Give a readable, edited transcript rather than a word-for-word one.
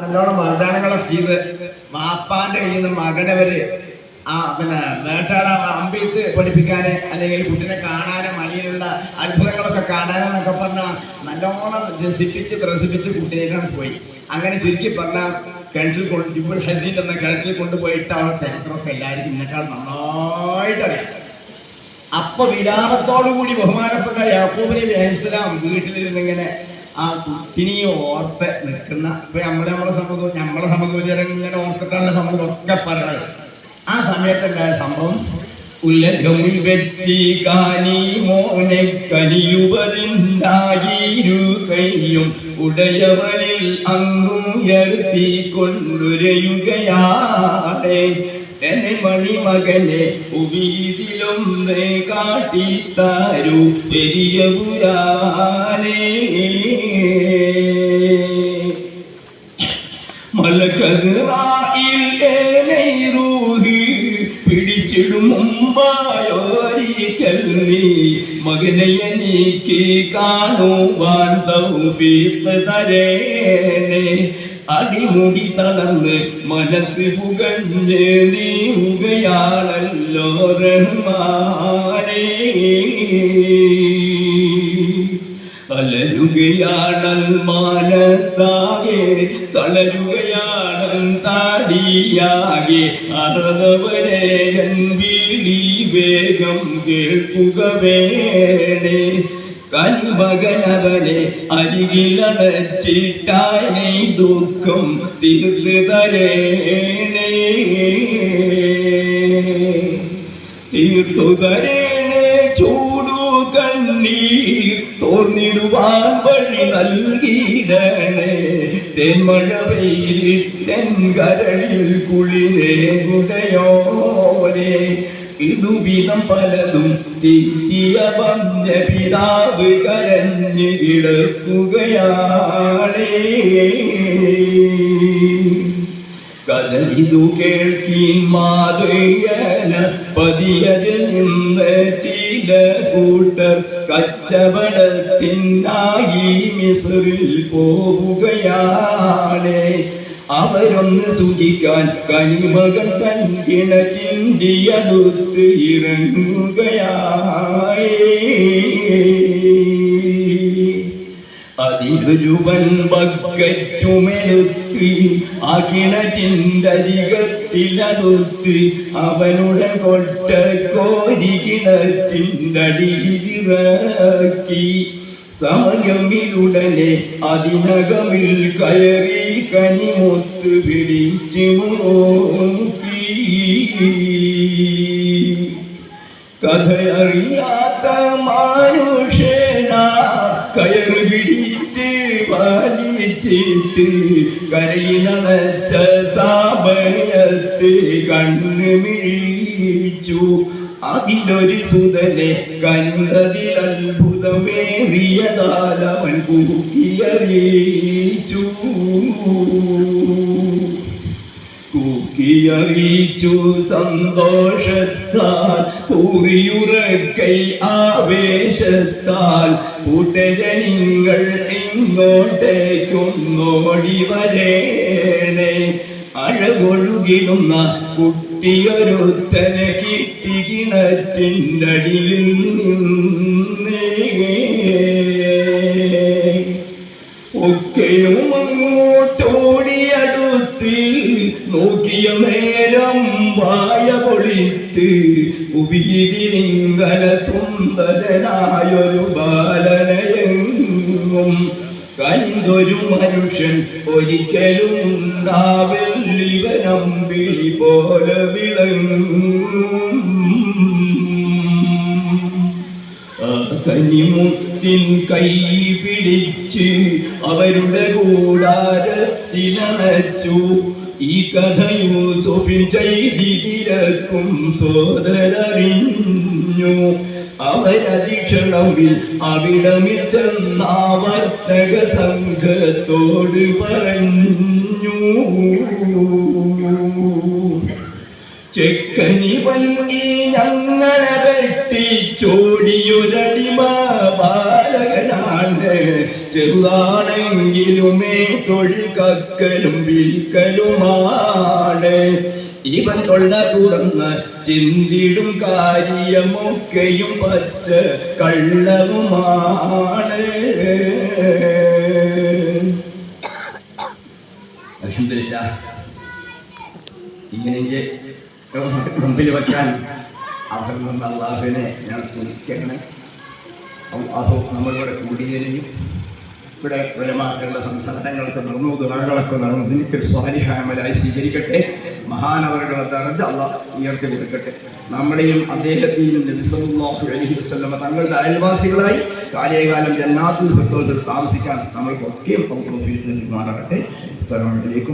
നല്ലോണം വാഗ്ദാനങ്ങളൊക്കെ ചെയ്ത് മാപ്പാന്റെ കയ്യിൽ നിന്ന് മകനവര് വേട്ടാള അമ്പെയ്ത്ത് പഠിപ്പിക്കാന് അല്ലെങ്കിൽ കുട്ടിനെ കാണാന് മലയിലുള്ള അത്ഭുതങ്ങളൊക്കെ കാണാനെന്നൊക്കെ പറഞ്ഞാൽ നല്ലോണം രസിപ്പിച്ച് ത്രസിപ്പിച്ച് കുട്ടിയേക്കാണ് പോയി. അങ്ങനെ ചുരുക്കി പറഞ്ഞാൽ കിണറ്റിൽ ജിബുൽ ഹസീൻ എന്ന കിണറ്റിൽ കൊണ്ടുപോയിട്ട് അവരുടെ ചരിത്രമൊക്കെ എല്ലാവരും ഇന്നേക്കാൾ നന്നായിട്ട് അറിയാം. അപ്പൊ വിലാപത്തോടുകൂടി ബഹുമാനപ്പെട്ട യാക്കൂബ് നബി അലൈഹിസ്സലാം വീട്ടിലിരുന്നിങ്ങനെ ആ കുട്ടിനെയും ഓർത്ത് നിൽക്കുന്ന ഇപ്പൊ നമ്മളെ സമൂഹം ഇങ്ങനെ ഓർത്തിട്ടാണ് നമ്മളൊക്കെ പറയണത്. ആ സമയത്തുണ്ടായ സംഭവം ഉലകമിൽ വെറ്റി കാനി മോനെ കലിയുവതിന്നായിരു കൈയും ഉടയവനിൽ അങ്ങുയർത്തി കൊണ്ടുരയുകയാണേ എന്നെ മണിമകനെ ഉവീതിലും കാട്ടിത്താരു പെരിയപുരാനേ മലക്കസ്റായിൽ റൂഹി പിടിച്ചിടും മുമ്പായൊരിക്കൽ നീ മകനെ എനിക്ക് കാണുവാൻ തൗഫീഖ് തരേണേ. അടിമുടി തളർന്ന് മനസ്സ് പുകഞ്ഞ് നീങ്ങുകയാണല്ലോ റഹ്മാനേ. അലരുകയാണൽ മാനസാകെ തളരുകയാണൽ താടിയാകെ അറവരെ വിളി വേഗം കേൾക്കുക വേണേ. കനിമകനവനെ അരികിലടച്ചിട്ടായി ദുഃഖം തീർത്ത് തരേണേ തീർത്തു തരേണേ. ചൂടു കണ്ണീർ തോന്നിടുവാൻ വഴി നൽകിയിടണേ. തെന്മഴ വെയിലിട്ടൻ കരളിൽ കുളിരേ ഗുടയോരേ. ഇതുവിധം പലതും തീറ്റിയ വന്യ പിതാവ് കരഞ്ഞു കിടക്കുകയാണേ. കഥയിതു കേൾക്കീൻ മാതൃയന പതിയതിൽ നിന്ന് ചില കൂട്ടർ കച്ചവടത്തിനായി മിസ്റിൽ പോവുകയാണേ. അവരൊന്ന് സൂചിക്കാൻ കനിമകൻ തൻ കിണറ്റിൻ്റെയടുത്ത് ഇറങ്ങുകയായി. അതിലൊരുവൻ ബക്കറ്റുമെടുത്ത് ആ കിണറ്റിൻ്റെ അരികത്തിലടുത്ത് അവനുടൻ കൊട്ട കോരി കിണറ്റിൻ്റെ അടിയിലിറക്കി. സമയമിലുടനെ അതിനകമിൽ കയറി കനിമുത്ത് പിടിച്ചു നോക്കി. കഥയറിയാത്ത മനുഷ്യനാ കയറ് പിടിച്ച് വലിച്ചിട്ട് കരയിലടച്ച സമയത്ത് കണ്ണ് മിഴിച്ചു. അതിലൊരു സുതനെ കണ്ടതിൽ അത്ഭുതമേറിയതാലവൻ കൂക്കിയറിയിച്ചു സന്തോഷത്താൽ കൂറിയുറക്കൈ ആവേശത്താൽ. കൂട്ടരനിങ്ങൾ ഇങ്ങോട്ടേക്കൊന്നോടി വരേണേ. അഴകൊഴുകിടുന്ന കുട്ടിയൊരുത്തനെ കിട്ടി കിണറ്റിൻ്റെ അടിയിൽ നിന്നേ. ഒക്കെയും അങ്ങോട്ടോടിയടുത്ത് നോക്കിയ നേരം വായ പൊളിത്ത് ഉപീതിരിങ്കല സുന്ദരനായൊരു ബാലനയെങ്ങും കണ്ടൊരു മനുഷ്യൻ ഒരിക്കലും ഉണ്ടാവില്ലിവനമ്പിളി പോലെ വിളങ്ങും. കനിമുത്തിൻ കൈ പിടിച്ച് അവരുടെ കൂടാരത്തിലണച്ചു. ഈ കഥ യൂസുഫിൻ ചെയ്തിരക്കും സോദരറിഞ്ഞു. അവരധിക്ഷണമിൽ അവിടമിൽ ചെന്നാവർത്തക സംഘത്തോട് പറഞ്ഞു. ചെക്കനി വണ്ടി ഞങ്ങളെ വെട്ടിച്ചോടിയൊരടിമ ബാലകനാണ്. ചെറുതാണെ പണിയിലുമേ തൊഴിൽ കക്കലും വിൽക്കലുമാണ്. ഇവൻ കൊള്ള തുറന്ന് ചിന്തിടും കാര്യമൊക്കെയും പച്ച കള്ളവുമാണ്. അൽഹംദുലില്ലാഹ്, ഇങ്ങനെ മുമ്പിൽ വെക്കാൻ അവസരം തന്ന അള്ളാഹുവിനെ ഞാൻ സ്തുതിക്കണം. അള്ളാഹു നമ്മളിവിടെ കൂടിയതിനെയും ഇവിടെ ഉലമാക്കളുടെ സംസാരങ്ങളൊക്കെ നടന്നു, ദുആകളൊക്കെ നടന്നു, ഇതിനൊരു സ്വാലിഹായ അമലായി സ്വീകരിക്കട്ടെ. മഹാനവറുകളെ ദറജ അല്ലാഹ് ഉയർത്തി കൊടുക്കട്ടെ. നമ്മളെയും അദ്ദേഹത്തെയും നബി സല്ലല്ലാഹു അലൈഹി വസല്ലം തങ്ങളുടെ അയൽവാസികളായി കാലകാലം ജന്നാത്തുൽ ഫിർദൗസിൽ താമസിക്കാൻ നമ്മൾക്കൊക്കെയും തൗഫീഖ് നൽകുമാറാകട്ടെ. അസ്സലാമു അലൈക്കും.